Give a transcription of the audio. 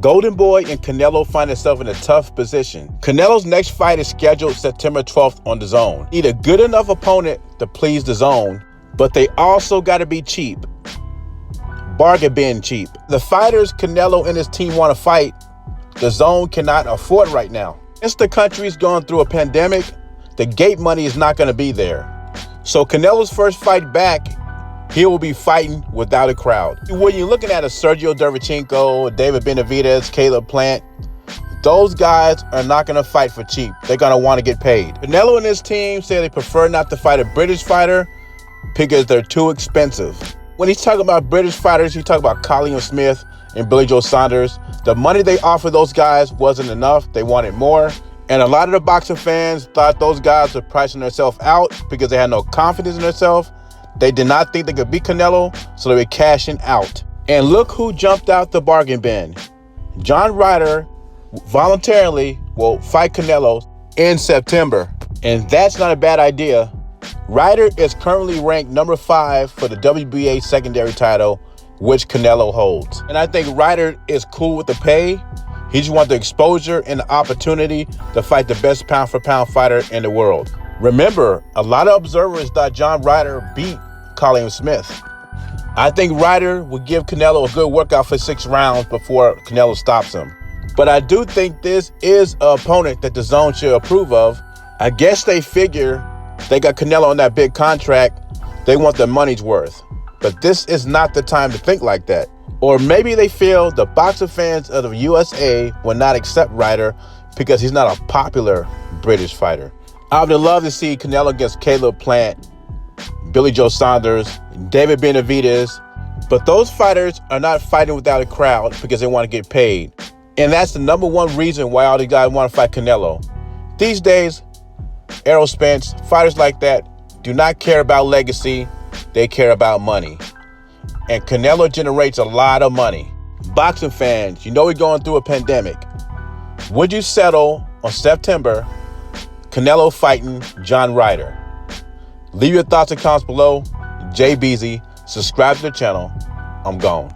Golden Boy and Canelo find themselves in a tough position. Canelo's next fight is scheduled September 12th on DAZN. Need a good enough opponent to please DAZN, but they also got to be cheap. Bargain bin cheap. The fighters Canelo and his team want to fight, DAZN cannot afford right now. Since the country's going through a pandemic, the gate money is not going to be there. So Canelo's first fight back, he will be fighting without a crowd. When you're looking at a Sergio Derevchenko, David Benavidez, Caleb Plant, those guys are not going to fight for cheap. They're going to want to get paid. Canelo and his team say they prefer not to fight a British fighter because they're too expensive. When he's talking about British fighters, he's talking about Charlo Smith and Billy Joe Saunders. The money they offered those guys wasn't enough. They wanted more. And a lot of the boxing fans thought those guys were pricing themselves out because they had no confidence in themselves. They did not think they could beat Canelo, so they were cashing out. And look who jumped out the bargain bin. John Ryder voluntarily will fight Canelo in September. And that's not a bad idea. Ryder is currently ranked number 5 for the WBA secondary title, which Canelo holds. And I think Ryder is cool with the pay. He just wants the exposure and the opportunity to fight the best pound-for-pound fighter in the world. Remember, a lot of observers thought John Ryder beat Charlo Smith. I think Ryder would give Canelo a good workout for 6 rounds before Canelo stops him. But I do think this is an opponent that the DAZN should approve of. I guess they figure they got Canelo on that big contract. They want their money's worth. But this is not the time to think like that. Or maybe they feel the boxing fans of the USA will not accept Ryder because he's not a popular British fighter. I would love to see Canelo against Caleb Plant, Billy Joe Saunders, David Benavidez. But those fighters are not fighting without a crowd because they want to get paid. And that's the number one reason why all these guys want to fight Canelo. These days, Errol Spence, fighters like that do not care about legacy. They care about money. And Canelo generates a lot of money. Boxing fans, you know we're going through a pandemic. Would you settle on September Canelo fighting John Ryder? Leave your thoughts and comments below. Jay Beezy. Subscribe to the channel. I'm gone.